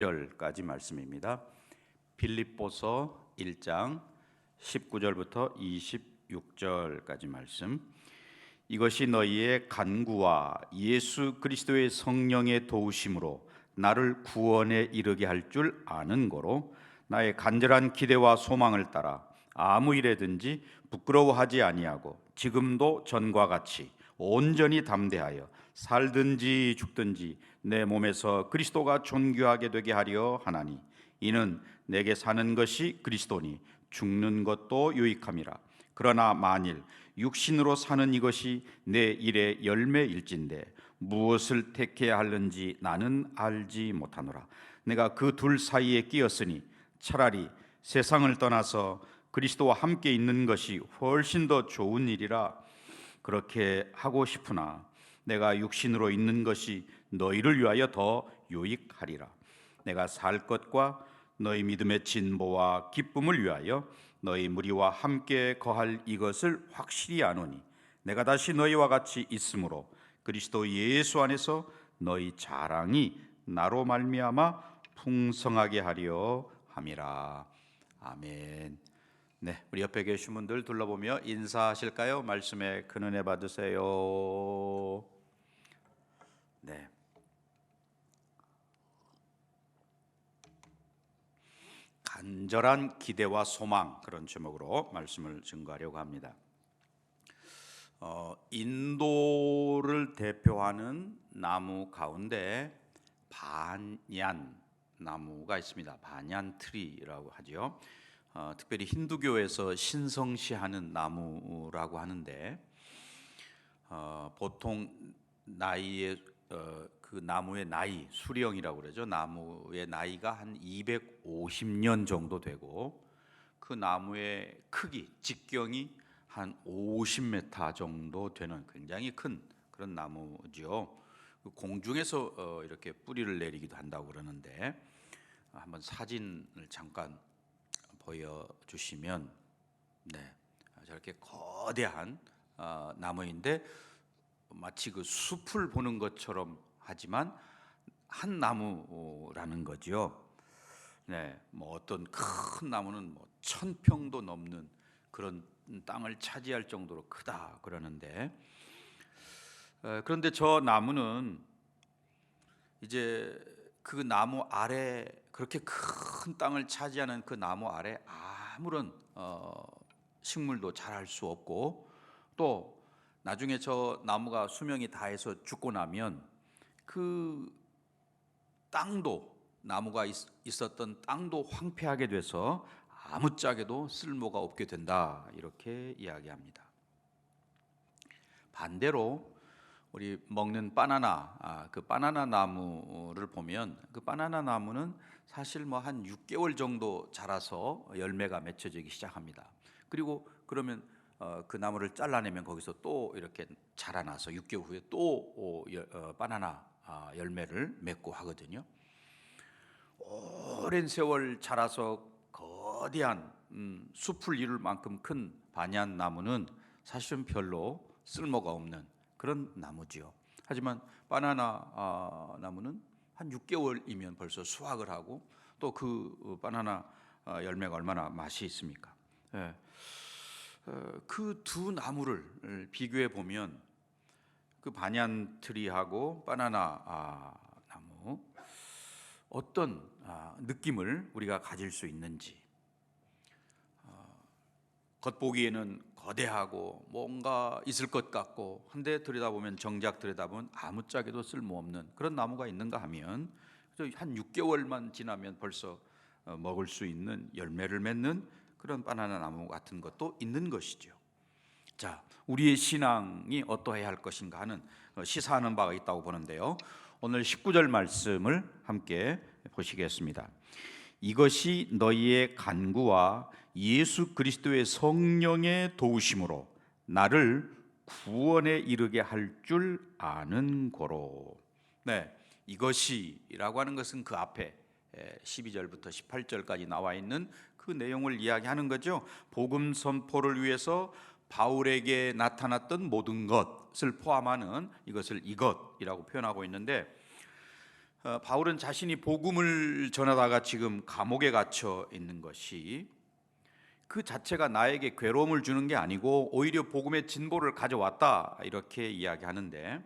절까지 말씀입니다. 빌립보서 1장 19절부터 26절까지 말씀. 이것이 너희의 간구와 예수 그리스도의 성령의 도우심으로 나를 구원에 이르게 할 줄 아는 거로 나의 간절한 기대와 소망을 따라 아무 일에든지 부끄러워하지 아니하고 지금도 전과 같이 온전히 담대하여 살든지 죽든지 내 몸에서 그리스도가 존귀하게 되게 하려 하나니 이는 내게 사는 것이 그리스도니 죽는 것도 유익함이라. 그러나 만일 육신으로 사는 이것이 내 일의 열매일진데 무엇을 택해야 하는지 나는 알지 못하노라. 내가 그 둘 사이에 끼었으니 차라리 세상을 떠나서 그리스도와 함께 있는 것이 훨씬 더 좋은 일이라 그렇게 하고 싶으나 내가 육신으로 있는 것이 너희를 위하여 더 유익하리라. 내가 살 것과 너희 믿음의 진보와 기쁨을 위하여 너희 무리와 함께 거할 이것을 확실히 아노니 내가 다시 너희와 같이 있으므로 그리스도 예수 안에서 너희 자랑이 나로 말미암아 풍성하게 하려 함이라. 아멘. 네, 우리 옆에 계신 분들 둘러보며 인사하실까요? 말씀에 큰 은혜 받으세요. 네. 간절한 기대와 소망, 그런 제목으로 말씀을 증거하려고 합니다. 인도를 대표하는 나무 가운데 반얀 나무가 있습니다. 반얀 트리라고 하죠. 특별히 힌두교에서 신성시하는 나무라고 하는데 보통 나이의 그 나무의 나이, 수령이라고 그러죠. 나무의 나이가 한 250년 정도 되고 그 나무의 크기, 직경이 한 50m 정도 되는 굉장히 큰 그런 나무죠. 공중에서 이렇게 뿌리를 내리기도 한다고 그러는데 한번 사진을 잠깐 보여주시면, 네, 저렇게 거대한 나무인데 마치 그 숲을 보는 것처럼 하지만 한 나무라는 거죠. 네, 뭐 어떤 큰 나무는 뭐 1000평도 넘는 그런 땅을 차지할 정도로 크다 그러는데, 그런데 저 나무는 이제 그 나무 아래, 그렇게 큰 땅을 차지하는 그 나무 아래 아무런 식물도 자랄 수 없고, 또 나중에 저 나무가 수명이 다해서 죽고 나면 그 땅도, 나무가 있었던 땅도 황폐하게 돼서 아무짝에도 쓸모가 없게 된다, 이렇게 이야기합니다. 반대로 우리 먹는 바나나, 그 바나나 나무를 보면 그 바나나 나무는 사실 뭐 한 6개월 정도 자라서 열매가 맺혀지기 시작합니다. 그리고 그러면 그 나무를 잘라내면 거기서 또 이렇게 자라나서 6개월 후에 또 바나나 열매를 맺고 하거든요. 오랜 세월 자라서 거대한 숲을 이룰 만큼 큰 반얀 나무는 사실은 별로 쓸모가 없는 그런 나무지요. 하지만 바나나 나무는 한 6개월이면 벌써 수확을 하고 또 그 바나나 열매가 얼마나 맛이 있습니까? 예. 그 두 나무를 비교해 보면 그 반얀 트리하고 바나나 나무, 어떤 느낌을 우리가 가질 수 있는지, 겉보기에는 거대하고 뭔가 있을 것 같고 한데 들여다보면, 정작 들여다보면 아무짝에도 쓸모없는 그런 나무가 있는가 하면 한 6개월만 지나면 벌써 먹을 수 있는 열매를 맺는 그런 바나나 나무 같은 것도 있는 것이죠. 자, 우리의 신앙이 어떠해야 할 것인가 하는 시사하는 바가 있다고 보는데요. 오늘 19절 말씀을 함께 보시겠습니다. 이것이 너희의 간구와 예수 그리스도의 성령의 도우심으로 나를 구원에 이르게 할 줄 아는 고로. 네, 이것이라고 하는 것은 그 앞에 12절부터 18절까지 나와 있는 그 내용을 이야기하는 거죠. 복음 선포를 위해서 바울에게 나타났던 모든 것을 포함하는 이것을 이것이라고 표현하고 있는데, 바울은 자신이 복음을 전하다가 지금 감옥에 갇혀 있는 것이 그 자체가 나에게 괴로움을 주는 게 아니고 오히려 복음의 진보를 가져왔다, 이렇게 이야기하는데,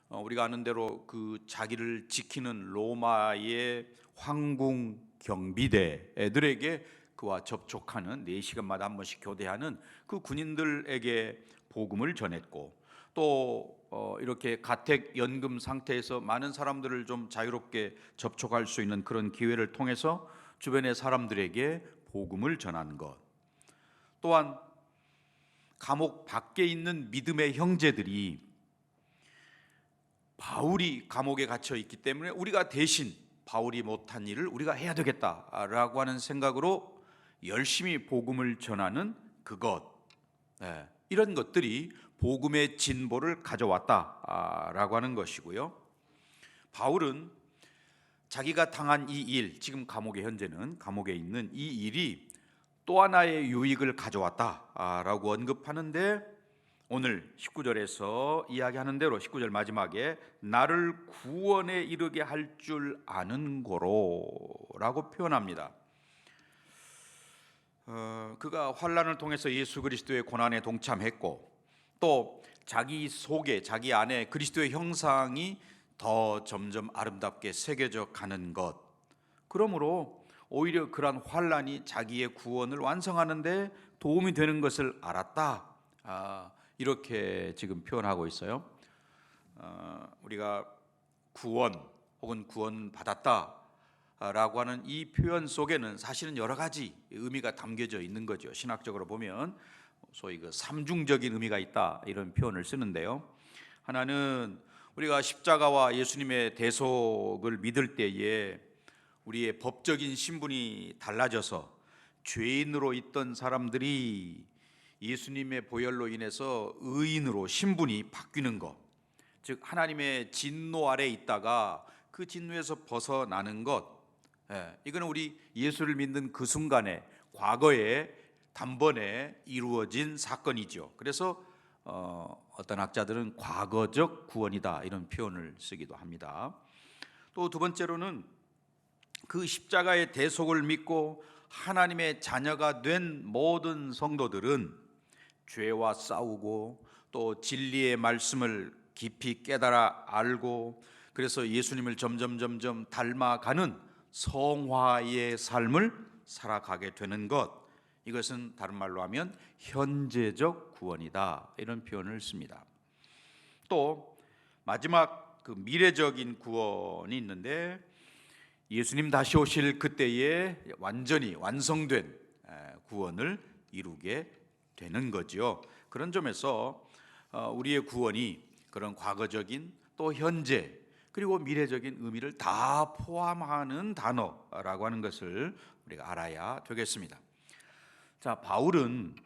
우리가 아는 대로 그 자기를 지키는 로마의 황궁 경비대 애들에게 그와 접촉하는 4시간마다 한 번씩 교대하는 그 군인들에게 복음을 전했고, 또 이렇게 가택 연금 상태에서 많은 사람들을 좀 자유롭게 접촉할 수 있는 그런 기회를 통해서 주변의 사람들에게 복음을 전한 것, 또한 감옥 밖에 있는 믿음의 형제들이 바울이 감옥에 gat혀 있기 때문에 우리가 대신 바울이 못한 일을 우리가 해야 되겠다라고 하는 생각으로 열심히 복음을 전하는 그것, 이런 것들이 복음의 진보를 가져왔다라고 하는 것이고요. 바울은 자기가 당한 이 일, 지금 감옥에 현재는 감옥에 있는 이 일이 또 하나의 유익을 가져왔다라고 언급하는데, 오늘 19절에서 이야기하는 대로 19절 마지막에 나를 구원에 이르게 할 줄 아는 고로라고 표현합니다. 그가 환난을 통해서 예수 그리스도의 고난에 동참했고, 또 자기 속에, 자기 안에 그리스도의 형상이 더 점점 아름답게 새겨져 가는 것, 그러므로 오히려 그러한 환난이 자기의 구원을 완성하는 데 도움이 되는 것을 알았다, 이렇게 지금 표현하고 있어요. 우리가 구원 혹은 구원받았다 라고 하는 이 표현 속에는 사실은 여러 가지 의미가 담겨져 있는 거죠. 신학적으로 보면 소위 그 삼중적인 의미가 있다, 이런 표현을 쓰는데요. 하나는 우리가 십자가와 예수님의 대속을 믿을 때에 우리의 법적인 신분이 달라져서 죄인으로 있던 사람들이 예수님의 보혈로 인해서 의인으로 신분이 바뀌는 것, 즉 하나님의 진노 아래 있다가 그 진노에서 벗어나는 것, 이거는 우리 예수를 믿는 그 순간에, 과거에 단번에 이루어진 사건이죠. 그래서 어떤 학자들은 과거적 구원이다, 이런 표현을 쓰기도 합니다. 또 두 번째로는 그 십자가의 대속을 믿고 하나님의 자녀가 된 모든 성도들은 죄와 싸우고 또 진리의 말씀을 깊이 깨달아 알고, 그래서 예수님을 점점 닮아가는 성화의 삶을 살아가게 되는 것, 이것은 다른 말로 하면 현재적 구원이다, 이런 표현을 씁니다. 또 마지막 그 미래적인 구원이 있는데, 예수님 다시 오실 그때에 완전히 완성된 구원을 이루게 되는 거죠. 그런 점에서 우리의 구원이 그런 과거적인, 또 현재, 그리고 미래적인 의미를 다 포함하는 단어라고 하는 것을 우리가 알아야 되겠습니다. 자, 바울은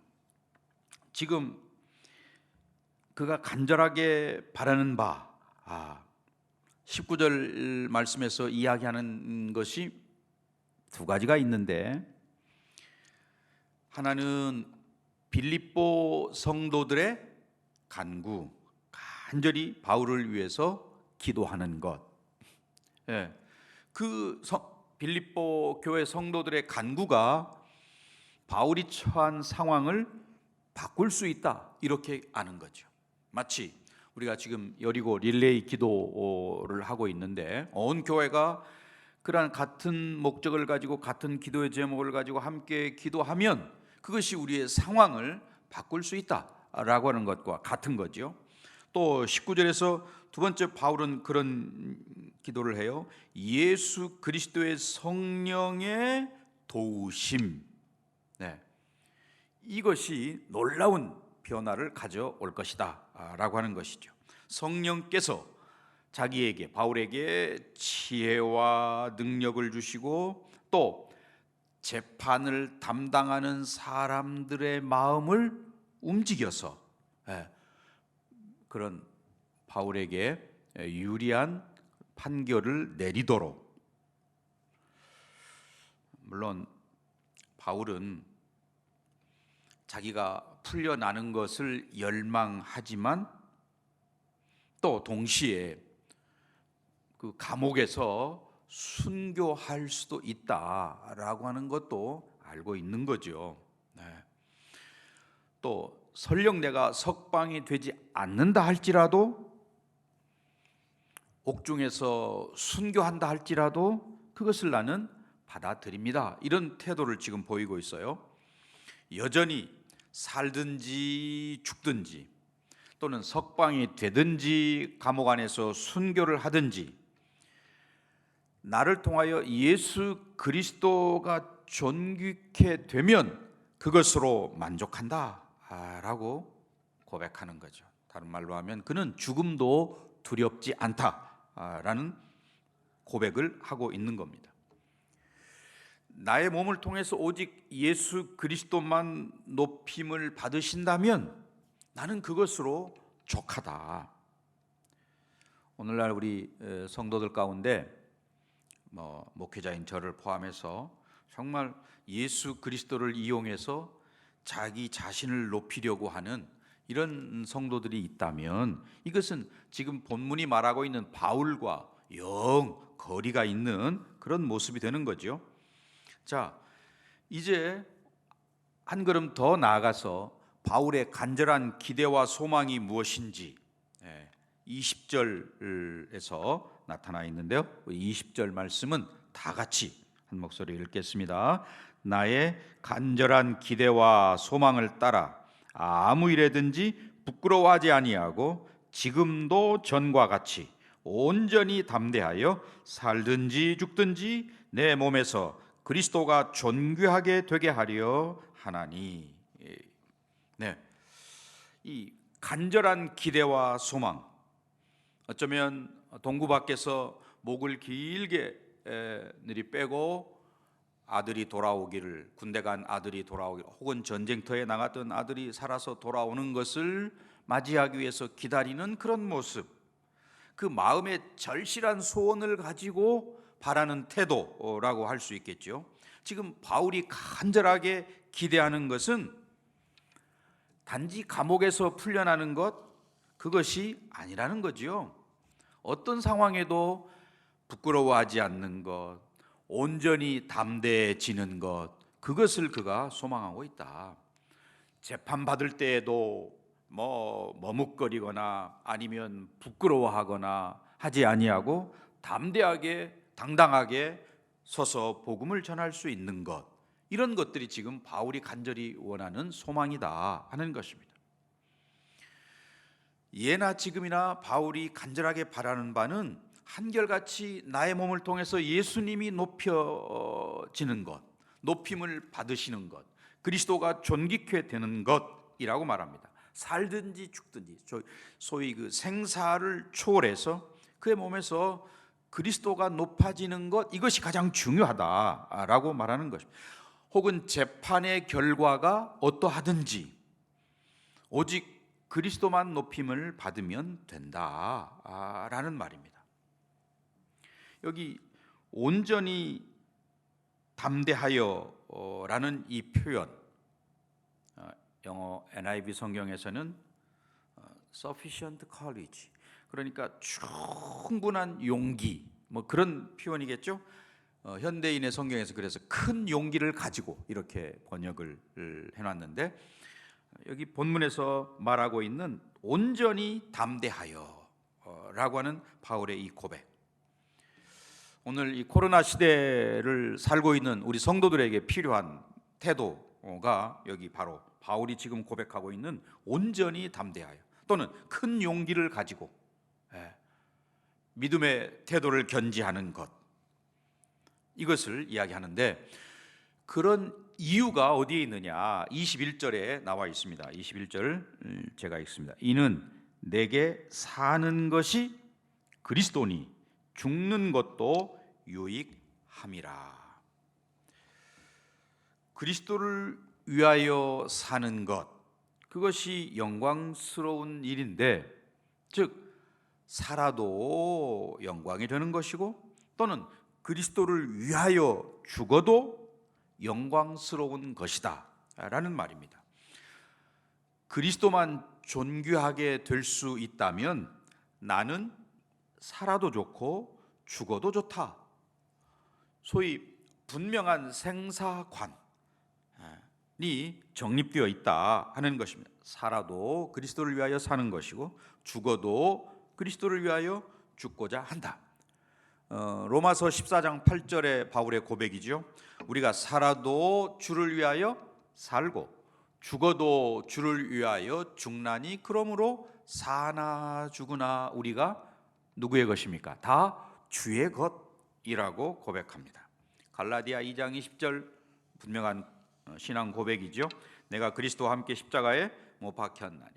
지금 그가 간절하게 바라는 바, 19절 말씀에서 이야기하는 것이 두 가지가 있는데, 하나는 빌립보 성도들의 간구, 간절히 바울을 위해서 기도하는 것. 그 빌립보 교회 성도들의 간구가 바울이 처한 상황을 바꿀 수 있다, 이렇게 아는 거죠. 마치 우리가 지금 여리고 릴레이 기도를 하고 있는데, 온 교회가 그러한 같은 목적을 가지고 같은 기도의 제목을 가지고 함께 기도하면 그것이 우리의 상황을 바꿀 수 있다라고 하는 것과 같은 거죠. 또 19절에서 두 번째 바울은 그런 기도를 해요. 예수 그리스도의 성령의 도우심, 이것이 놀라운 변화를 가져올 것이다 라고 하는 것이죠. 성령께서 자기에게, 바울에게 지혜와 능력을 주시고, 또 재판을 담당하는 사람들의 마음을 움직여서 그런 바울에게 유리한 판결을 내리도록. 물론 바울은 자기가 풀려나는 것을 열망하지만 또 동시에 그 감옥에서 순교할 수도 있다라고 하는 것도 알고 있는 거죠. 네. 또 설령 내가 석방이 되지 않는다 할지라도, 옥중에서 순교한다 할지라도 그것을 나는 받아들입니다. 이런 태도를 지금 보이고 있어요. 여전히 살든지 죽든지, 또는 석방이 되든지 감옥 안에서 순교를 하든지, 나를 통하여 예수 그리스도가 존귀케 되면 그것으로 만족한다 라고 고백하는 거죠. 다른 말로 하면 그는 죽음도 두렵지 않다라는 고백을 하고 있는 겁니다. 나의 몸을 통해서 오직 예수 그리스도만 높임을 받으신다면 나는 그것으로 족하다. 오늘날 우리 성도들 가운데 목회자인 저를 포함해서 정말 예수 그리스도를 이용해서 자기 자신을 높이려고 하는 이런 성도들이 있다면, 이것은 지금 본문이 말하고 있는 바울과 영 거리가 있는 그런 모습이 되는 거죠. 자, 이제 한 걸음 더 나아가서 바울의 간절한 기대와 소망이 무엇인지 20절에서 나타나 있는데요, 20절 말씀은 다 같이 한 목소리 읽겠습니다. 나의 간절한 기대와 소망을 따라 아무 일에든지 부끄러워하지 아니하고 지금도 전과 같이 온전히 담대하여 살든지 죽든지 내 몸에서 그리스도가 존귀하게 되게 하려 하나니. 네, 이 간절한 기대와 소망, 어쩌면 동구 밖에서 목을 길게 내리빼고 아들이 돌아오기를, 군대 간 아들이 돌아오기를, 혹은 전쟁터에 나갔던 아들이 살아서 돌아오는 것을 맞이하기 위해서 기다리는 그런 모습, 그 마음의 절실한 소원을 가지고 바라는 태도라고 할 수 있겠죠. 지금 바울이 간절하게 기대하는 것은 단지 감옥에서 풀려나는 것, 그것이 아니라는 거지요. 어떤 상황에도 부끄러워하지 않는 것, 온전히 담대해지는 것, 그것을 그가 소망하고 있다. 재판받을 때에도 머뭇거리거나 아니면 부끄러워하거나 하지 아니하고 담대하게 당당하게 서서 복음을 전할 수 있는 것, 이런 것들이 지금 바울이 간절히 원하는 소망이다 하는 것입니다. 예나 지금이나 바울이 간절하게 바라는 바는 한결같이 나의 몸을 통해서 예수님이 높여지는 것, 높임을 받으시는 것, 그리스도가 존귀케 되는 것이라고 말합니다. 살든지 죽든지, 소위 그 생사를 초월해서 그의 몸에서 그리스도가 높아지는 것, 이것이 가장 중요하다라고 말하는 것입니다. 혹은 재판의 결과가 어떠하든지 오직 그리스도만 높임을 받으면 된다라는 말입니다. 여기 온전히 담대하여 라는 이 표현, 영어 NIV 성경에서는 sufficient courage, 그러니까 충분한 용기, 그런 표현이겠죠. 현대인의 성경에서 그래서 큰 용기를 가지고 이렇게 번역을 해놨는데, 여기 본문에서 말하고 있는 온전히 담대하여 라고 하는 바울의 이 고백, 오늘 이 코로나 시대를 살고 있는 우리 성도들에게 필요한 태도가 여기 바로 바울이 지금 고백하고 있는 온전히 담대하여, 또는 큰 용기를 가지고 믿음의 태도를 견지하는 것, 이것을 이야기하는데, 그런 이유가 어디에 있느냐? 21절에 나와 있습니다. 21절 제가 읽습니다. 이는 내게 사는 것이 그리스도니 죽는 것도 유익함이라. 그리스도를 위하여 사는 것, 그것이 영광스러운 일인데, 즉 살아도 영광이 되는 것이고, 또는 그리스도를 위하여 죽어도 영광스러운 것이다 라는 말입니다. 그리스도만 존귀하게 될 수 있다면 나는 살아도 좋고 죽어도 좋다. 소위 분명한 생사관이 정립되어 있다 하는 것입니다. 살아도 그리스도를 위하여 사는 것이고 죽어도 그리스도를 위하여 죽고자 한다. 로마서 14장 8절의 바울의 고백이죠. 우리가 살아도 주를 위하여 살고 죽어도 주를 위하여 죽나니 그러므로 사나 죽으나 우리가 누구의 것입니까? 다 주의 것이라고 고백합니다. 갈라디아 2장 20절 분명한 신앙 고백이죠. 내가 그리스도와 함께 십자가에 못 박혔나니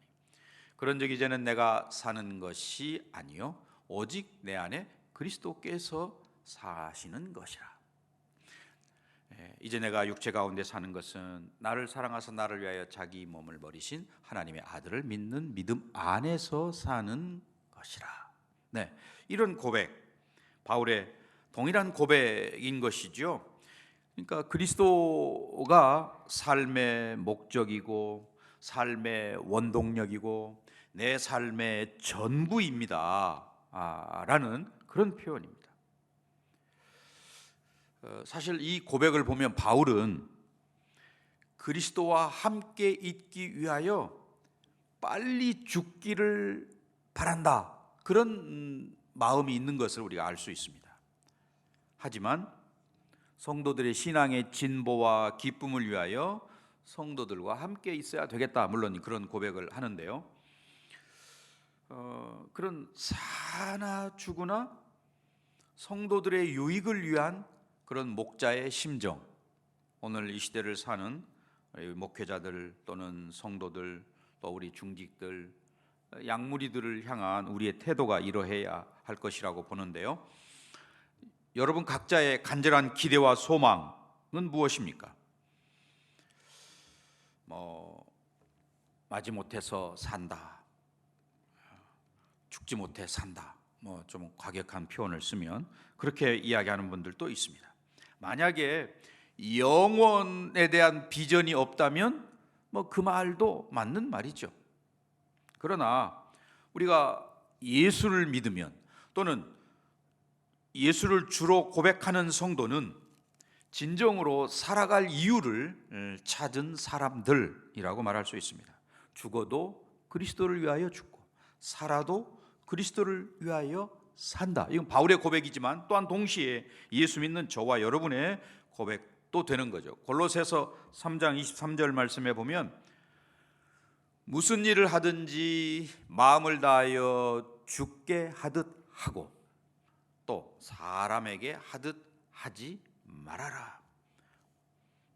그런즉 이제는 내가 사는 것이 아니요 오직 내 안에 그리스도께서 사시는 것이라. 이제 내가 육체 가운데 사는 것은 나를 사랑하사 나를 위하여 자기 몸을 버리신 하나님의 아들을 믿는 믿음 안에서 사는 것이라. 네, 이런 고백, 바울의 동일한 고백인 것이죠. 그러니까 그리스도가 삶의 목적이고 삶의 원동력이고 내 삶의 전부입니다 라는 그런 표현입니다. 사실 이 고백을 보면 바울은 그리스도와 함께 있기 위하여 빨리 죽기를 바란다, 그런 마음이 있는 것을 우리가 알 수 있습니다. 하지만 성도들의 신앙의 진보와 기쁨을 위하여 성도들과 함께 있어야 되겠다, 물론 그런 고백을 하는데요. 그런 사나 죽으나 성도들의 유익을 위한 그런 목자의 심정, 오늘 이 시대를 사는 목회자들 또는 성도들 또 우리 중직들, 양무리들을 향한 우리의 태도가 이러해야 할 것이라고 보는데요. 여러분 각자의 간절한 기대와 소망은 무엇입니까? 마지못해서 산다, 죽지 못해 산다, 좀 과격한 표현을 쓰면 그렇게 이야기하는 분들도 있습니다. 만약에 영원에 대한 비전이 없다면 그 말도 맞는 말이죠. 그러나 우리가 예수를 믿으면 또는 예수를 주로 고백하는 성도는 진정으로 살아갈 이유를 찾은 사람들이라고 말할 수 있습니다. 죽어도 그리스도를 위하여 죽고 살아도 그리스도를 위하여 산다. 이건 바울의 고백이지만 또한 동시에 예수 믿는 저와 여러분의 고백도 되는 거죠. 골로새서 3장 23절 말씀에 보면 무슨 일을 하든지 마음을 다하여 주께 하듯 하고 또 사람에게 하듯 하지 말아라.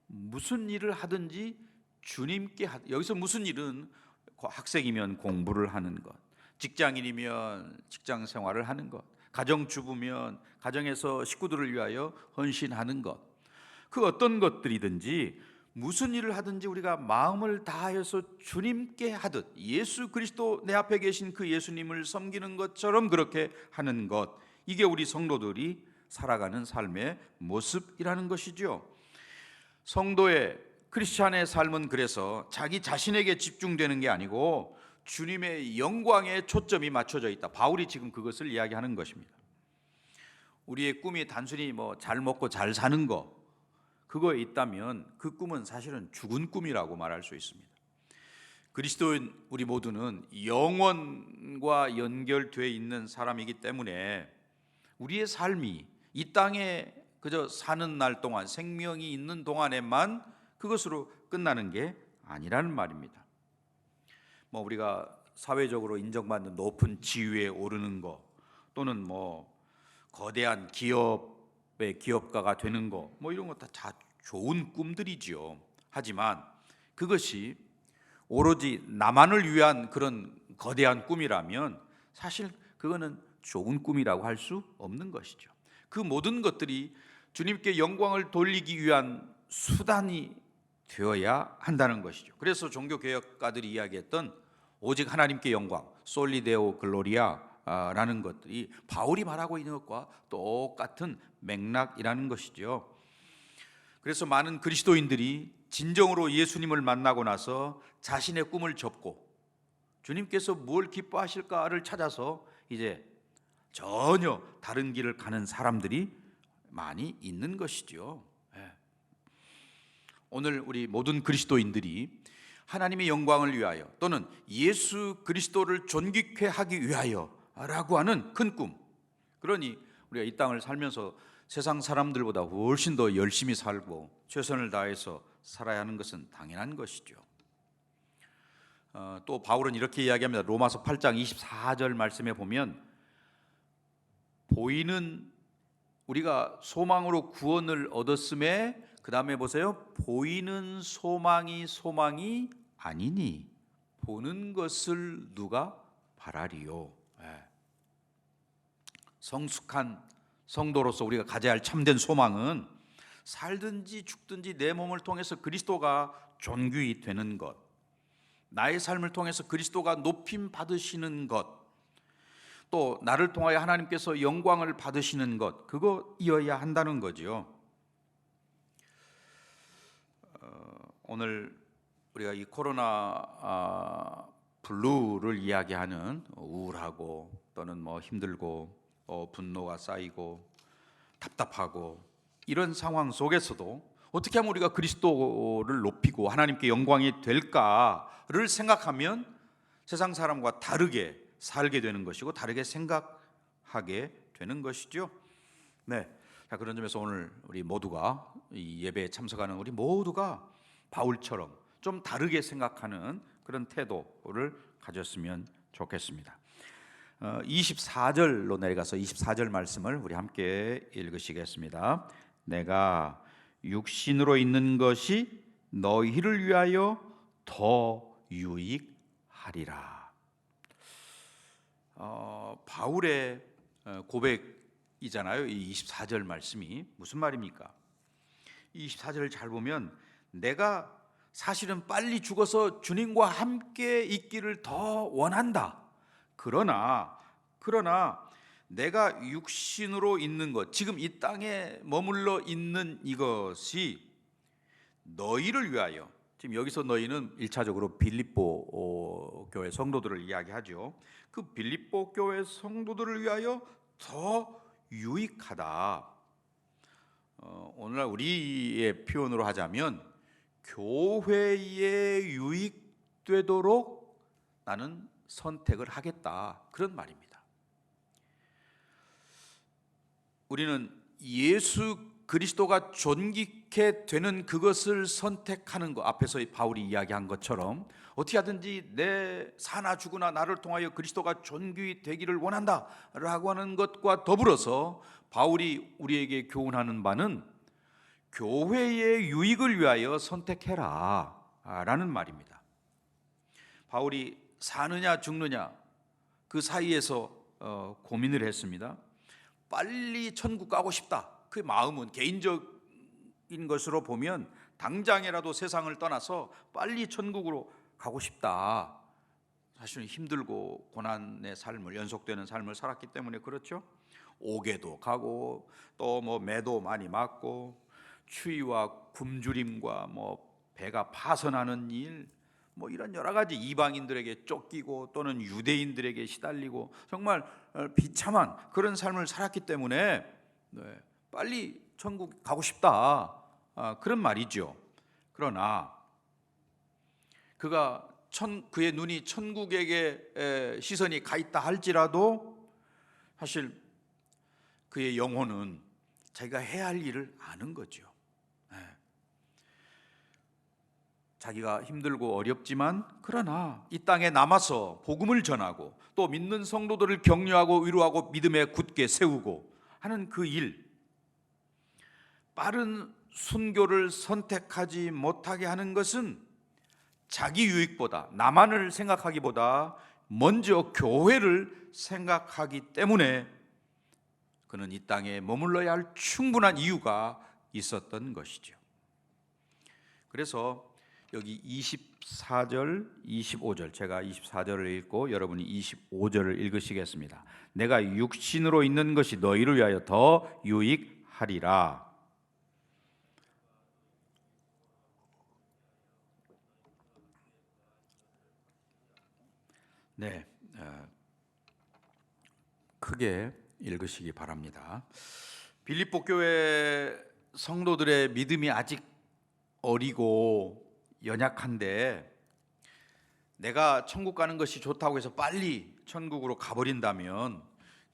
무슨 일을 하든지 주님께 하듯. 여기서 무슨 일은 학생이면 공부를 하는 것, 직장인이면 직장 생활을 하는 것, 가정주부면 가정에서 식구들을 위하여 헌신하는 것, 그 어떤 것들이든지 무슨 일을 하든지 우리가 마음을 다하여서 주님께 하듯 예수 그리스도 내 앞에 계신 그 예수님을 섬기는 것처럼 그렇게 하는 것, 이게 우리 성도들이 살아가는 삶의 모습이라는 것이죠. 성도의 크리스찬의 삶은 그래서 자기 자신에게 집중되는 게 아니고 주님의 영광에 초점이 맞춰져 있다. 바울이 지금 그것을 이야기하는 것입니다. 우리의 꿈이 단순히 잘 먹고 잘 사는 거, 그거에 있다면 그 꿈은 사실은 죽은 꿈이라고 말할 수 있습니다. 그리스도인 우리 모두는 영원과 연결되어 있는 사람이기 때문에 우리의 삶이 이 땅에 그저 사는 날 동안, 생명이 있는 동안에만 그것으로 끝나는 게 아니라는 말입니다. 우리가 사회적으로 인정받는 높은 지위에 오르는 거, 또는 거대한 기업의 기업가가 되는 거, 이런 거 다 좋은 꿈들이지요. 하지만 그것이 오로지 나만을 위한 그런 거대한 꿈이라면 사실 그거는 좋은 꿈이라고 할 수 없는 것이죠. 그 모든 것들이 주님께 영광을 돌리기 위한 수단이 되어야 한다는 것이죠. 그래서 종교개혁가들이 이야기했던 오직 하나님께 영광, 솔리데오 글로리아라는 것들이 바울이 말하고 있는 것과 똑같은 맥락이라는 것이죠. 그래서 많은 그리스도인들이 진정으로 예수님을 만나고 나서 자신의 꿈을 접고 주님께서 뭘 기뻐하실까를 찾아서 이제 전혀 다른 길을 가는 사람들이 많이 있는 것이죠. 오늘 우리 모든 그리스도인들이 하나님의 영광을 위하여 또는 예수 그리스도를 존귀케 하기 위하여 라고 하는 큰 꿈, 그러니 우리가 이 땅을 살면서 세상 사람들보다 훨씬 더 열심히 살고 최선을 다해서 살아야 하는 것은 당연한 것이죠. 또 바울은 이렇게 이야기합니다. 로마서 8장 24절 말씀에 보면, 보이는 우리가 소망으로 구원을 얻었음에, 그 다음에 보세요, 보이는 소망이 아니니 보는 것을 누가 바라리요. 성숙한 성도로서 우리가 가져야 할 참된 소망은 살든지 죽든지 내 몸을 통해서 그리스도가 존귀히 되는 것, 나의 삶을 통해서 그리스도가 높임 받으시는 것, 또 나를 통하여 하나님께서 영광을 받으시는 것, 그거이어야 한다는 거지요. 오늘 우리가 이 코로나 블루를 이야기하는 우울하고 또는 힘들고 분노가 쌓이고 답답하고 이런 상황 속에서도 어떻게 하면 우리가 그리스도를 높이고 하나님께 영광이 될까를 생각하면 세상 사람과 다르게 살게 되는 것이고 다르게 생각하게 되는 것이죠. 네. 자, 그런 점에서 오늘 우리 모두가 이 예배에 참석하는 우리 모두가 바울처럼 좀 다르게 생각하는 그런 태도를 가졌으면 좋겠습니다. 24절로 내려가서 24절 말씀을 우리 함께 읽으시겠습니다. 내가 육신으로 있는 것이 너희를 위하여 더 유익하리라. 바울의 고백이잖아요. 이 24절 말씀이 무슨 말입니까? 24절을 잘 보면 내가 사실은 빨리 죽어서 주님과 함께 있기를 더 원한다. 그러나 내가 육신으로 있는 것, 지금 이 땅에 머물러 있는 이것이 너희를 위하여, 지금 여기서 너희는 1차적으로 빌립보 교회 성도들을 이야기하죠. 그 빌립보 교회 성도들을 위하여 더 유익하다. 오늘날 우리의 표현으로 하자면 교회에 유익되도록 나는 선택을 하겠다, 그런 말입니다. 우리는 예수 그리스도가 존귀케 되는 그것을 선택하는 것, 앞에서 바울이 이야기한 것처럼 어떻게 하든지 내 사나 죽으나 나를 통하여 그리스도가 존귀 되기를 원한다 라고 하는 것과 더불어서 바울이 우리에게 교훈하는 바는 교회의 유익을 위하여 선택해라 라는 말입니다. 바울이 사느냐 죽느냐 그 사이에서 고민을 했습니다. 빨리 천국 가고 싶다, 그 마음은 개인적인 것으로 보면 당장이라도 세상을 떠나서 빨리 천국으로 가고 싶다. 사실은 힘들고 고난의 삶을, 연속되는 삶을 살았기 때문에 그렇죠. 옥에도 가고 또 매도 많이 맞고 추위와 굶주림과 배가 파선하는 일, 이런 여러 가지, 이방인들에게 쫓기고 또는 유대인들에게 시달리고 정말 비참한 그런 삶을 살았기 때문에 빨리 천국 가고 싶다, 그런 말이죠. 그러나 그의 눈이 천국에게 시선이 가 있다 할지라도 사실 그의 영혼은 자기가 해야 할 일을 아는 거죠. 자기가 힘들고 어렵지만 그러나 이 땅에 남아서 복음을 전하고 또 믿는 성도들을 격려하고 위로하고 믿음에 굳게 세우고 하는 그 일, 빠른 순교를 선택하지 못하게 하는 것은 자기 유익보다, 나만을 생각하기보다 먼저 교회를 생각하기 때문에 그는 이 땅에 머물러야 할 충분한 이유가 있었던 것이죠. 그래서 여기 24절, 25절, 제가 24절을 읽고 여러분이 25절을 읽으시겠습니다. 내가 육신으로 있는 것이 너희를 위하여 더 유익하리라. 네, 크게 읽으시기 바랍니다. 빌립보 교회 성도들의 믿음이 아직 어리고 연약한데 내가 천국 가는 것이 좋다고 해서 빨리 천국으로 가버린다면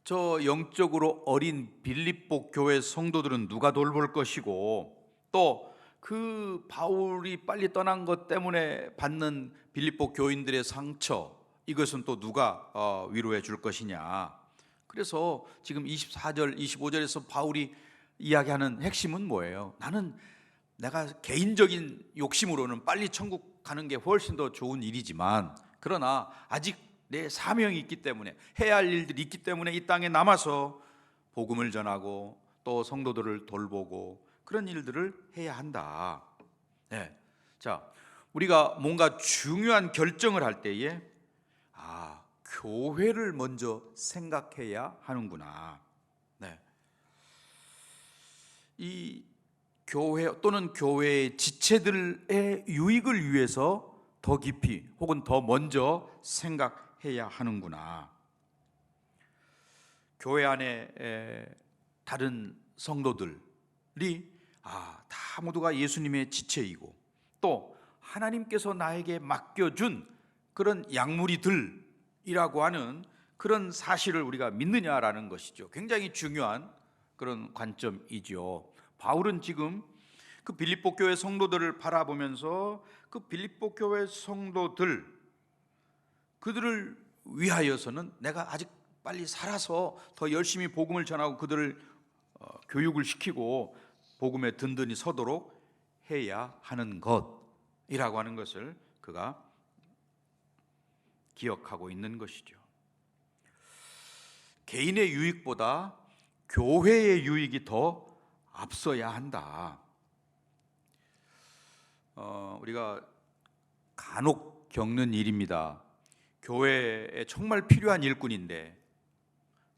저 영적으로 어린 빌립보 교회 성도들은 누가 돌볼 것이고, 또 그 바울이 빨리 떠난 것 때문에 받는 빌립보 교인들의 상처, 이것은 또 누가 위로해 줄 것이냐. 그래서 지금 24절 25절에서 바울이 이야기하는 핵심은 뭐예요? 나는 내가 개인적인 욕심으로는 빨리 천국 가는 게 훨씬 더 좋은 일이지만, 그러나 아직 내 사명이 있기 때문에, 해야 할 일들이 있기 때문에 이 땅에 남아서 복음을 전하고 또 성도들을 돌보고 그런 일들을 해야 한다. 네. 자, 우리가 뭔가 중요한 결정을 할 때에 교회를 먼저 생각해야 하는구나. 네. 이 교회 또는 교회의 지체들의 유익을 위해서 더 깊이 혹은 더 먼저 생각해야 하는구나. 교회 안에 다른 성도들이 다 모두가 예수님의 지체이고, 또 하나님께서 나에게 맡겨준 그런 약물이들이라고 하는 그런 사실을 우리가 믿느냐라는 것이죠. 굉장히 중요한 그런 관점이죠. 바울은 지금 그 빌립보 교회 성도들을 바라보면서 그 빌립보 교회 성도들, 그들을 위하여서는 내가 아직 빨리 살아서 더 열심히 복음을 전하고 그들을 교육을 시키고 복음에 든든히 서도록 해야 하는 것이라고 하는 것을 그가 기억하고 있는 것이죠. 개인의 유익보다 교회의 유익이 더 앞서야 한다. 우리가 간혹 겪는 일입니다. 교회에 정말 필요한 일꾼인데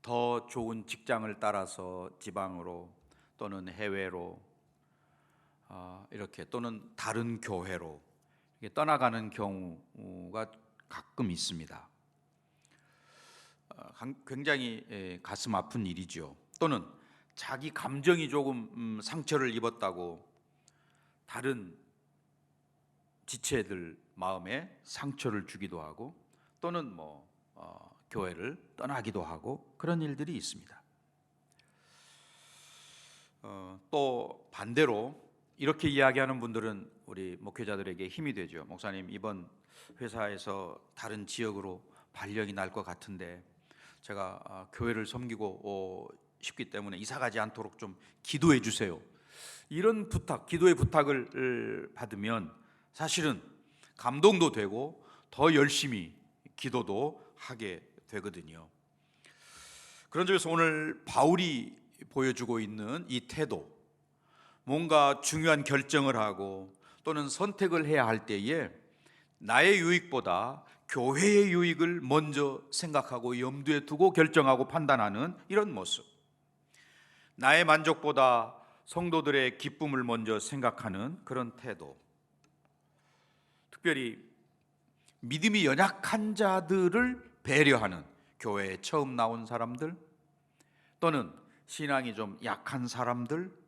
더 좋은 직장을 따라서 지방으로 또는 해외로 이렇게 또는 다른 교회로 떠나가는 경우가 가끔 있습니다. 굉장히 가슴 아픈 일이죠. 또는 자기 감정이 조금 상처를 입었다고 다른 지체들 마음에 상처를 주기도 하고, 또는 교회를 떠나기도 하고 그런 일들이 있습니다. 또 반대로 이렇게 이야기하는 분들은 우리 목회자들에게 힘이 되죠. 목사님, 이번 회사에서 다른 지역으로 발령이 날 것 같은데 제가 교회를 섬기고 싶기 때문에 이사 가지 않도록 좀 기도해 주세요. 이런 부탁, 기도의 부탁을 받으면 사실은 감동도 되고 더 열심히 기도도 하게 되거든요. 그런 점에서 오늘 바울이 보여주고 있는 이 태도, 뭔가 중요한 결정을 하고 또는 선택을 해야 할 때에 나의 유익보다 교회의 유익을 먼저 생각하고 염두에 두고 결정하고 판단하는 이런 모습, 나의 만족보다 성도들의 기쁨을 먼저 생각하는 그런 태도, 특별히 믿음이 연약한 자들을 배려하는, 교회에 처음 나온 사람들 또는 신앙이 좀 약한 사람들,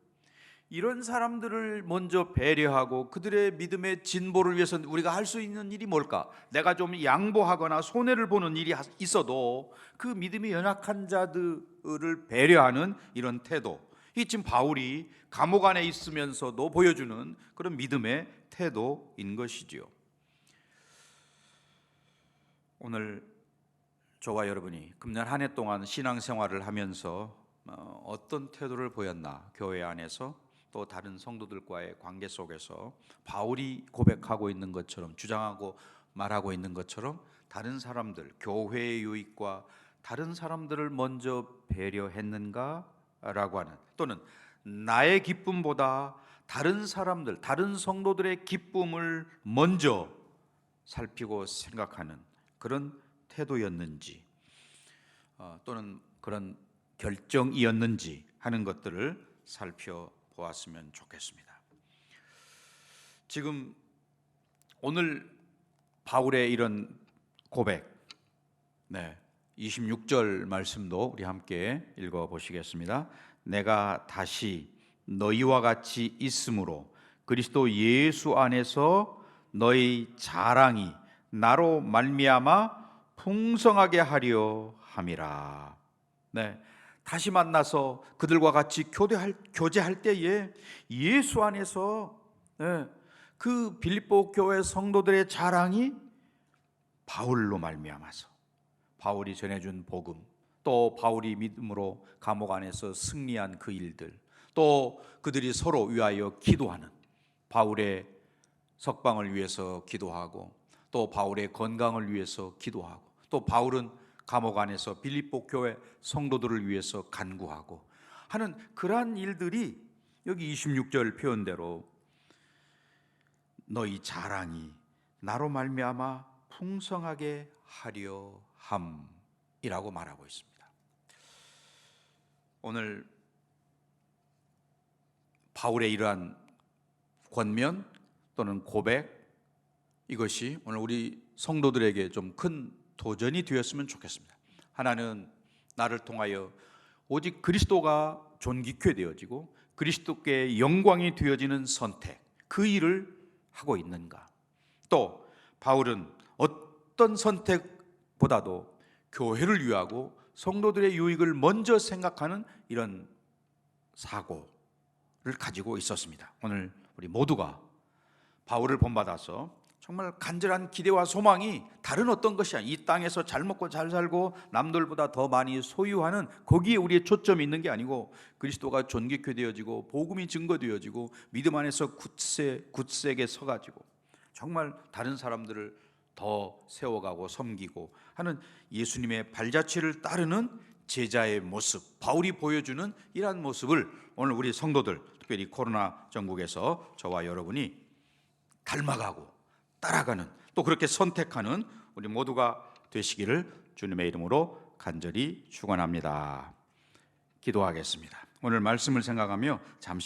이런 사람들을 먼저 배려하고 그들의 믿음의 진보를 위해서 우리가 할 수 있는 일이 뭘까? 내가 좀 양보하거나 손해를 보는 일이 있어도 그 믿음이 연약한 자들을 배려하는 이런 태도, 이 지금 바울이 감옥 안에 있으면서도 보여주는 그런 믿음의 태도인 것이지요. 오늘 저와 여러분이 금년 한 해 동안 신앙생활을 하면서 어떤 태도를 보였나, 교회 안에서 또 다른 성도들과의 관계 속에서 바울이 고백하고 있는 것처럼, 주장하고 말하고 있는 것처럼 다른 사람들, 교회의 유익과 다른 사람들을 먼저 배려했는가라고 하는, 또는 나의 기쁨보다 다른 사람들, 다른 성도들의 기쁨을 먼저 살피고 생각하는 그런 태도였는지, 또는 그런 결정이었는지 하는 것들을 살펴보았으면 좋겠습니다. 지금 오늘 바울의 이런 고백, 26절 말씀도 우리 함께 읽어 보시겠습니다. 내가 다시 너희와 같이 있으므로 그리스도 예수 안에서 너희 자랑이 나로 말미암아 풍성하게 하려 함이라. 네, 다시 만나서 그들과 같이 교제할 때에 예수 안에서 그 빌립보 교회 성도들의 자랑이 바울로 말미암아서 바울이 전해준 복음, 또 바울이 믿음으로 감옥 안에서 승리한 그 일들, 또 그들이 서로 위하여 기도하는, 바울의 석방을 위해서 기도하고 또 바울의 건강을 위해서 기도하고 또 바울은 감옥 안에서 빌립보 교회 성도들을 위해서 간구하고 하는 그러한 일들이 여기 26절 표현대로 너희 자랑이 나로 말미암아 풍성하게 하려 함이라고 말하고 있습니다. 오늘 바울의 이러한 권면 또는 고백, 이것이 오늘 우리 성도들에게 좀 큰 도전이 되었으면 좋겠습니다. 하나는 나를 통하여 오직 그리스도가 존귀케 되어지고 그리스도께 영광이 되어지는 선택, 그 일을 하고 있는가? 또 바울은 어떤 선택보다도 교회를 위하고 성도들의 유익을 먼저 생각하는 이런 사고를 가지고 있었습니다. 오늘 우리 모두가 바울을 본받아서 정말 간절한 기대와 소망이 다른 어떤 것이 아니라 이 땅에서 잘 먹고 잘 살고 남들보다 더 많이 소유하는 거기에 우리의 초점이 있는 게 아니고 그리스도가 존귀케 되어지고 복음이 증거되어지고 믿음 안에서 굳세게 서가지고 정말 다른 사람들을 더 세워가고 섬기고 하는 예수님의 발자취를 따르는 제자의 모습, 바울이 보여주는 이러한 모습을 오늘 우리 성도들, 특별히 코로나 전국에서 저와 여러분이 닮아가고 따라가는, 또 그렇게 선택하는 우리 모두가 되시기를 주님의 이름으로 간절히 축원합니다. 기도하겠습니다. 오늘 말씀을 생각하며 잠시